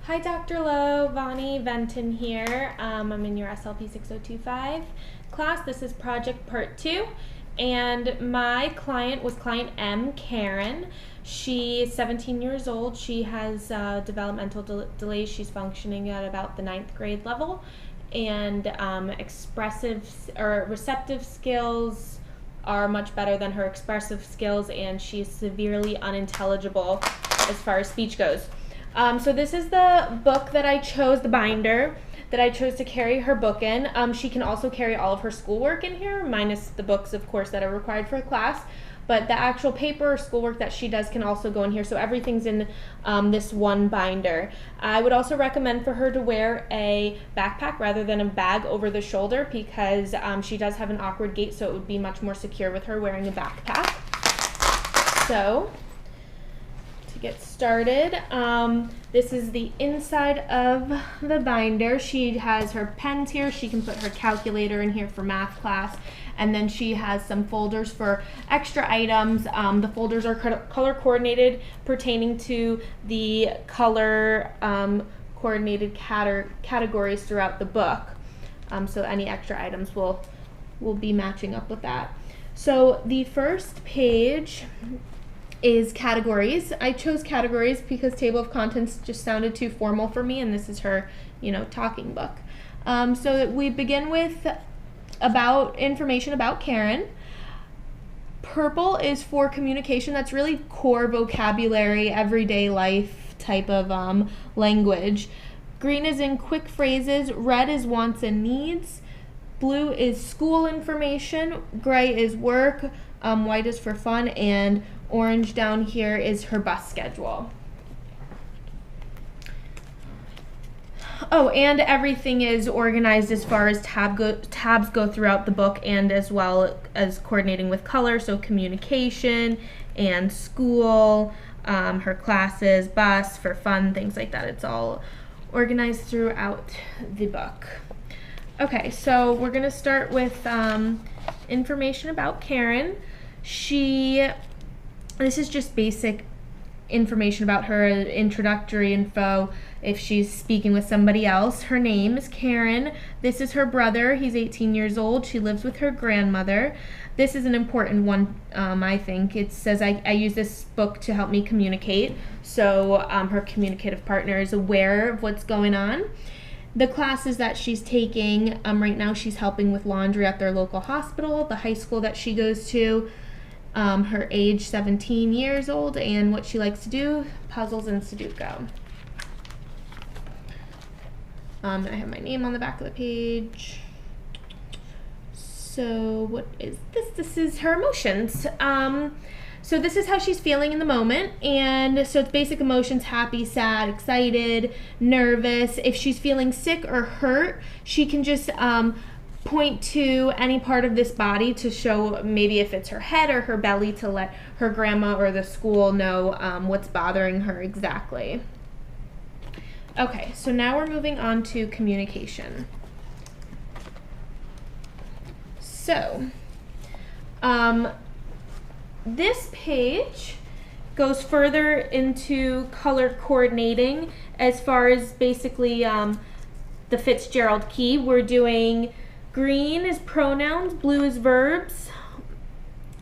Hi, Dr. Lowe, Vani Venton here. I'm in your SLP 6025 class. This is project part 2, and my client was client M, Karen. She's 17 years old. She has developmental delays. She's functioning at about the 9th grade level, and expressive or receptive skills are much better than her expressive skills, and she's severely unintelligible as far as speech goes. So this is the book that I chose, the binder that I chose to carry her book in. She can also carry all of her schoolwork in here, minus the books, of course, that are required for class. But the actual paper or schoolwork that she does can also go in here. So everything's in this one binder. I would also recommend for her to wear a backpack rather than a bag over the shoulder, because she does have an awkward gait, so it would be much more secure with her wearing a backpack. So, to get started, this is the inside of the binder. She has her pens here. She can put her calculator in here for math class. And then she has some folders for extra items. The folders are color coordinated, pertaining to the color coordinated categories throughout the book. So any extra items will be matching up with that. So the first page is categories. I chose categories because table of contents just sounded too formal for me, and this is her, talking book. So we begin with information about Karen. Purple is for communication. That's really core vocabulary, everyday life type of language. Green is in quick phrases. Red is wants and needs. Blue is school information. Gray is work. White is for fun, and orange down here is her bus schedule. Oh, and everything is organized as far as tabs go throughout the book, and as well as coordinating with color, so communication and school, her classes, bus, for fun, things like that. It's all organized throughout the book. Okay, so we're going to start with information about Karen. This is just basic information about her, introductory info if she's speaking with somebody else. Her name is Karen. This is her brother. He's 18 years old. She lives with her grandmother. This is an important one, I think. It says, I use this book to help me communicate. So her communicative partner is aware of what's going on. The classes that she's taking, right now she's helping with laundry at their local hospital, the high school that she goes to. Her age, 17 years old, and what she likes to do, puzzles and Sudoku. I have my name on the back of the page. So what is this? This is her emotions. So this is how she's feeling in the moment, and so it's basic emotions: happy, sad, excited, nervous. If she's feeling sick or hurt, she can just point to any part of this body to show, maybe if it's her head or her belly, to let her grandma or the school know what's bothering her exactly. Okay, so now we're moving on to communication. So, this page goes further into color coordinating as far as basically the Fitzgerald key. We're doing green is pronouns, blue is verbs,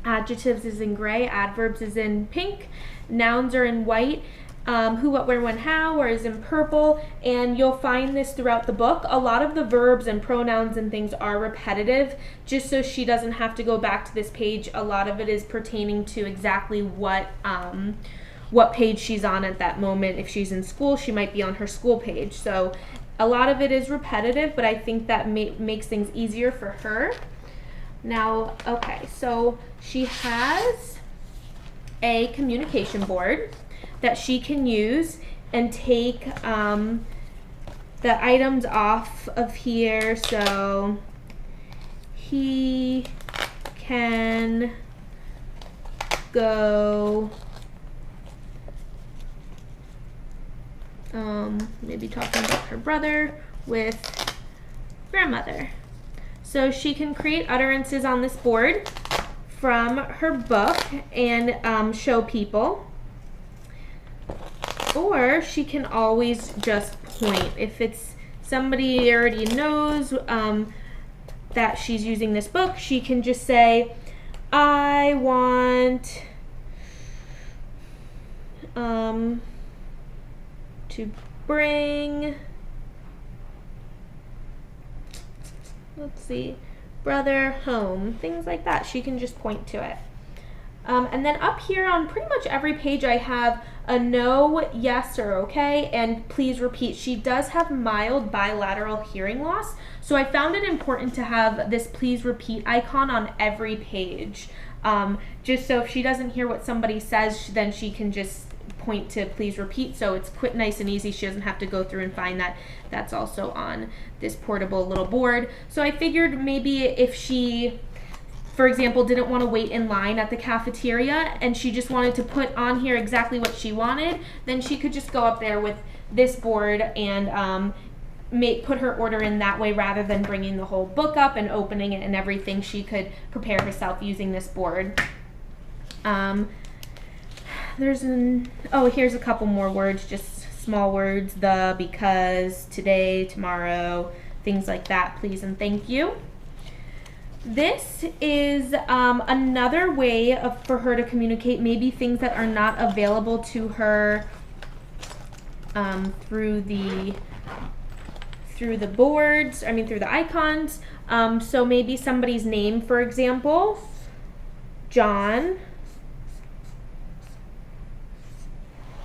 adjectives is in gray, adverbs is in pink, nouns are in white, who, what, where, when, how, or is in purple, and you'll find this throughout the book. A lot of the verbs and pronouns and things are repetitive, just so she doesn't have to go back to this page. A lot of it is pertaining to exactly what page she's on at that moment. If she's in school, she might be on her school page. So a lot of it is repetitive, but I think that makes things easier for her. Now, okay, so she has a communication board that she can use and take the items off of here. So he can go maybe talking about her brother with grandmother. So she can create utterances on this board from her book and show people. Or she can always just point. If it's somebody already knows that she's using this book, she can just say, I want to bring, let's see, brother home, things like that. She can just point to it. And then up here on pretty much every page I have a no, yes, or okay, and please repeat. She does have mild bilateral hearing loss, so I found it important to have this please repeat icon on every page. Just so if she doesn't hear what somebody says, then she can just point to please repeat, so it's quick, nice and easy. She doesn't have to go through and find that. That's also on this portable little board. So I figured maybe if she, for example, didn't want to wait in line at the cafeteria and she just wanted to put on here exactly what she wanted, then she could just go up there with this board and put her order in that way, rather than bringing the whole book up and opening it and everything. She could prepare herself using this board. Here's a couple more words, just small words: the, because, today, tomorrow, things like that. Please and thank you. This is another way for her to communicate maybe things that are not available to her through the boards, through the icons. So maybe somebody's name, for example, John.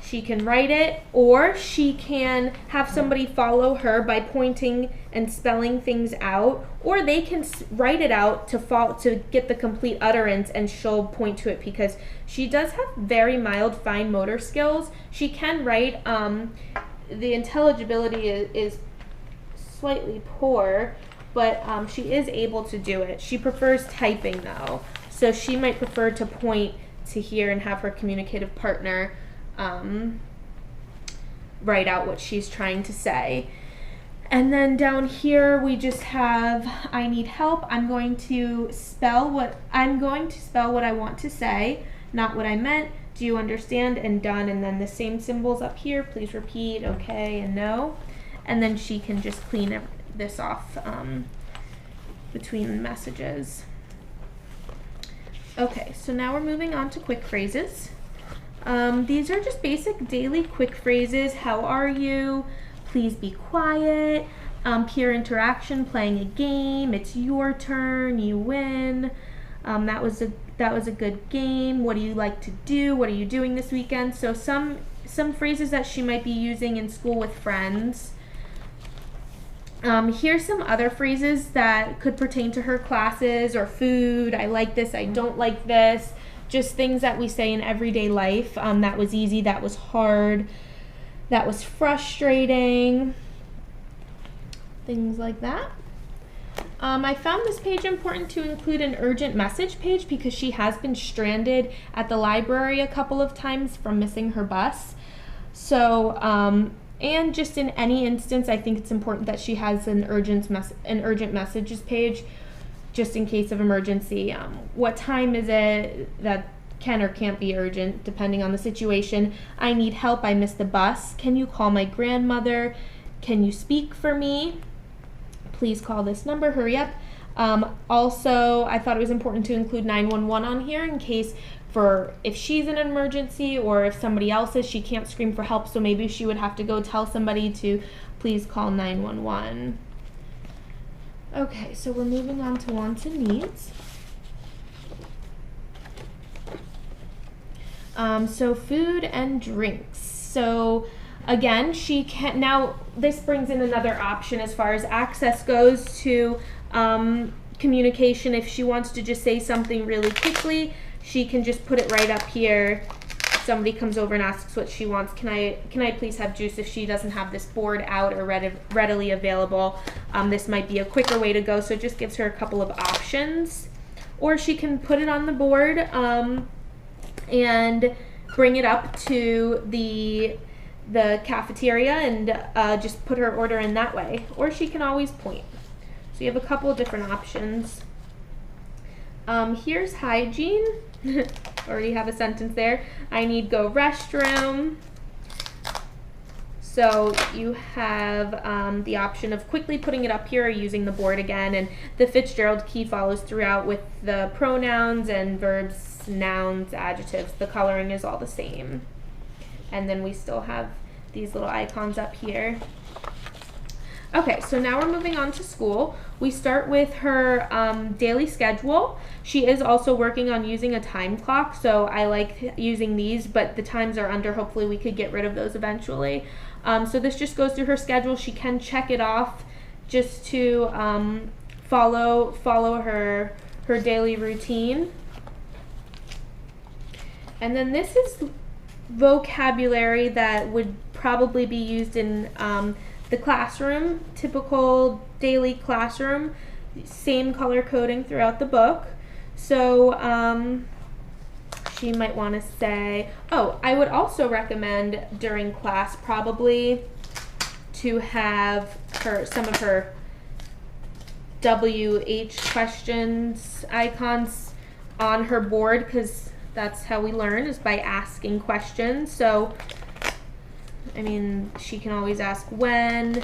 She can write it, or she can have somebody follow her by pointing and spelling things out, or they can write it out to get the complete utterance, and she'll point to it because she does have very mild fine motor skills. She can write. The intelligibility is slightly poor, but she is able to do it. She prefers typing though, so she might prefer to point to here and have her communicative partner write out what she's trying to say. And then down here we just have I need help. I'm going to spell what I want to say, not what I meant. Do you understand? And done. And then the same symbols up here, please repeat, okay, and no. And then she can just clean this off between messages. Okay, so now we're moving on to quick phrases. These are just basic daily quick phrases. How are you? Please be quiet. Peer interaction, playing a game. It's your turn. You win. That was a good game. What do you like to do? What are you doing this weekend? So some phrases that she might be using in school with friends. Here's some other phrases that could pertain to her classes or food. I like this. I don't like this. Just things that we say in everyday life. That was easy, that was hard, that was frustrating, things like that. I found this page important to include an urgent message page because she has been stranded at the library a couple of times from missing her bus. So, and just in any instance, I think it's important that she has an urgent messages page, just in case of emergency. What time is it? That can or can't be urgent, depending on the situation. I need help. I missed the bus. Can you call my grandmother? Can you speak for me? Please call this number. Hurry up. Also, I thought it was important to include 911 on here in case if she's in an emergency or if somebody else is, she can't scream for help. So maybe she would have to go tell somebody to please call 911. Okay, so we're moving on to wants and needs. So food and drinks. So again, she can now. This brings in another option as far as access goes to communication. If she wants to just say something really quickly, she can just put it right up here. If somebody comes over and asks what she wants, can I please have juice? If she doesn't have this board out or readily available, this might be a quicker way to go. So it just gives her a couple of options. Or she can put it on the board and bring it up to the cafeteria and just put her order in that way. Or she can always point. So you have a couple of different options. Here's hygiene. Already have a sentence there. I need go restroom. So you have the option of quickly putting it up here or using the board again, and the Fitzgerald key follows throughout with the pronouns and verbs, nouns, adjectives. The coloring is all the same. And then we still have these little icons up here. Okay, so now we're moving on to school. We start with her daily schedule. She is also working on using a time clock, so I like using these, but the times are under. Hopefully we could get rid of those eventually. So this just goes through her schedule. She can check it off just to follow her daily routine. And then this is vocabulary that would probably be used in the classroom, typical daily classroom, same color coding throughout the book. So she might want to say, oh, I would also recommend during class probably to have some of her WH questions icons on her board, because that's how we learn, is by asking questions. So I mean, she can always ask, when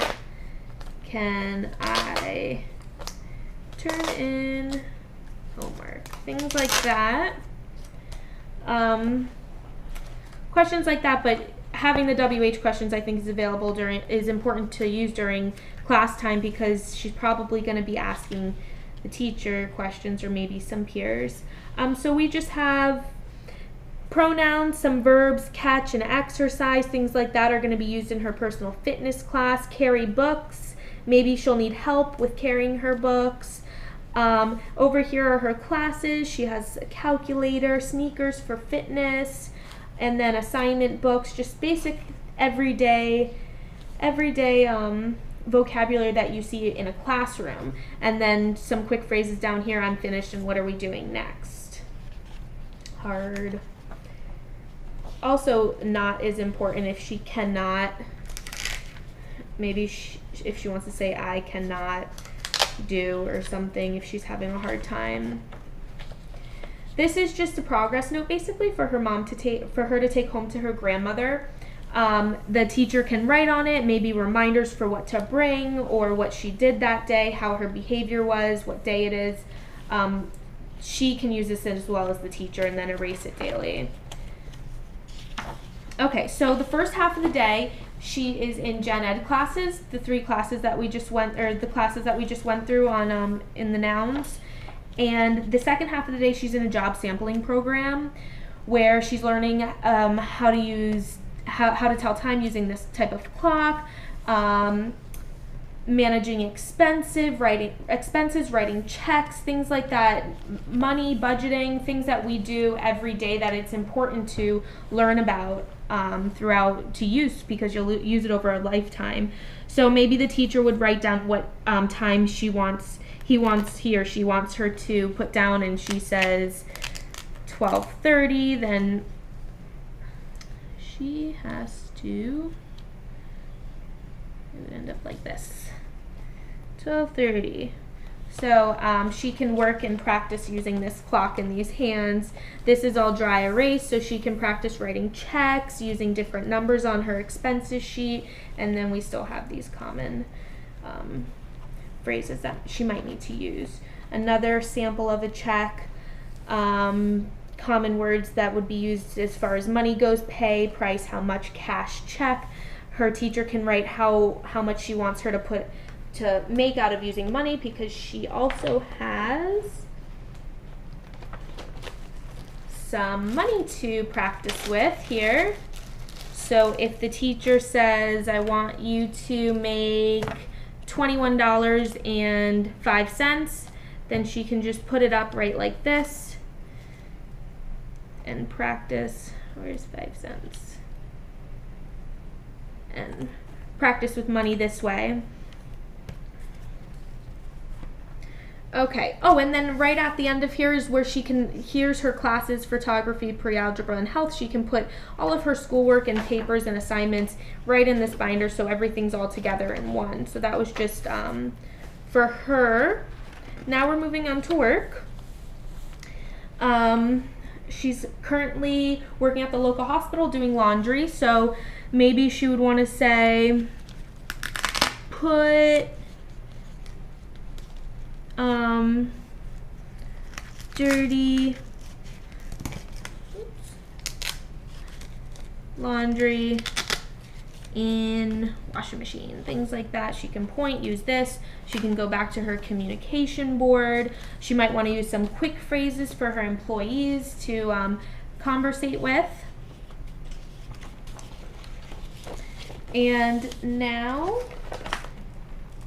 can I turn in homework? Things like that. Questions like that, but having the WH questions I think is important to use during class time, because she's probably going to be asking the teacher questions or maybe some peers. So we just have pronouns, some verbs, catch and exercise, things like that are going to be used in her personal fitness class. Carry books, maybe she'll need help with carrying her books. Over here are her classes. She has a calculator, sneakers for fitness, and then assignment books, just basic everyday vocabulary that you see in a classroom. And then some quick phrases down here, I'm finished and what are we doing next? Hard. Also not as important if she cannot, maybe if she wants to say I cannot do or something, if she's having a hard time. This is just a progress note basically for her to take home to her grandmother. The teacher can write on it, maybe reminders for what to bring or what she did that day, how her behavior was, what day it is. She can use this as well as the teacher, and then erase it daily. Okay, so the first half of the day, she is in Gen Ed classes, the classes that we just went through on in the nouns. And the second half of the day, she's in a job sampling program where she's learning how to tell time using this type of clock, managing expenses, writing checks, things like that, money, budgeting, things that we do every day that it's important to learn about to use, because you'll use it over a lifetime. So maybe the teacher would write down what time he or she wants her to put down, and she says 12:30, then she has to, it would end up like this, 12:30. So she can work and practice using this clock in these hands. This is all dry erase, so she can practice writing checks, using different numbers on her expenses sheet, and then we still have these common phrases that she might need to use. Another sample of a check, common words that would be used as far as money goes: pay, price, how much, cash, check. Her teacher can write how much she wants her to make out of using money, because she also has some money to practice with here. So if the teacher says, I want you to make $21.05, then she can just put it up right like this and practice. Where's 5 cents? And practice with money this way. Okay. Oh, and then right at the end of here is where here's her classes: photography, pre-algebra, and health. She can put all of her schoolwork and papers and assignments right in this binder, so everything's all together in one. So that was just for her. Now we're moving on to work. she's currently working at the local hospital doing laundry, so maybe she would want to say, put dirty laundry in washing machine, things like that. She can point, use this. She can go back to her communication board. She might want to use some quick phrases for her employees to conversate with. And now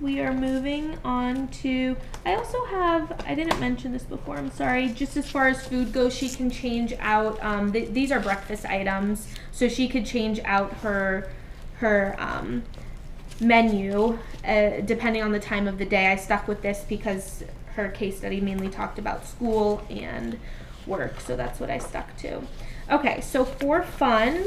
we are moving on to, I also have, I didn't mention this before, I'm sorry, just as far as food goes, she can change out, these are breakfast items, so she could change out her menu depending on the time of the day. I stuck with this because her case study mainly talked about school and work, so that's what I stuck to. Okay, so for fun,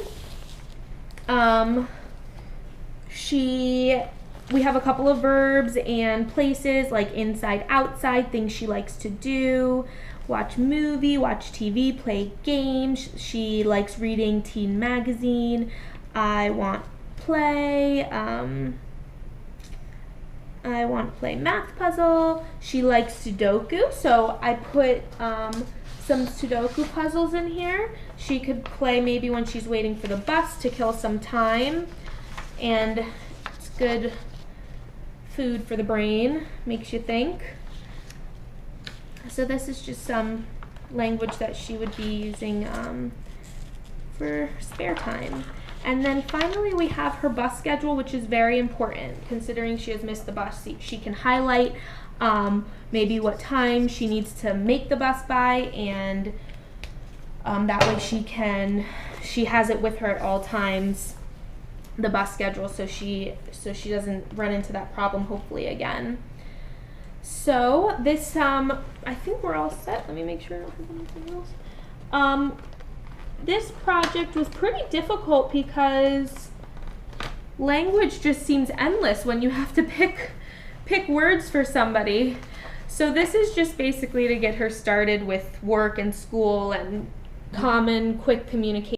we have a couple of verbs and places like inside, outside, things she likes to do, watch movie, watch TV, play games. She likes reading teen magazine. I want play. I want to play math puzzle. She likes Sudoku, so I put some Sudoku puzzles in here. She could play maybe when she's waiting for the bus to kill some time, and it's good food for the brain, makes you think. So this is just some language that she would be using for spare time. And then finally we have her bus schedule, which is very important considering she has missed the bus. She can highlight maybe what time she needs to make the bus by, and that way she has it with her at all times, the bus schedule, so she doesn't run into that problem hopefully again. So this I think we're all set. Let me make sure I don't have anything else. This project was pretty difficult because language just seems endless when you have to pick words for somebody. So this is just basically to get her started with work and school and common quick communication.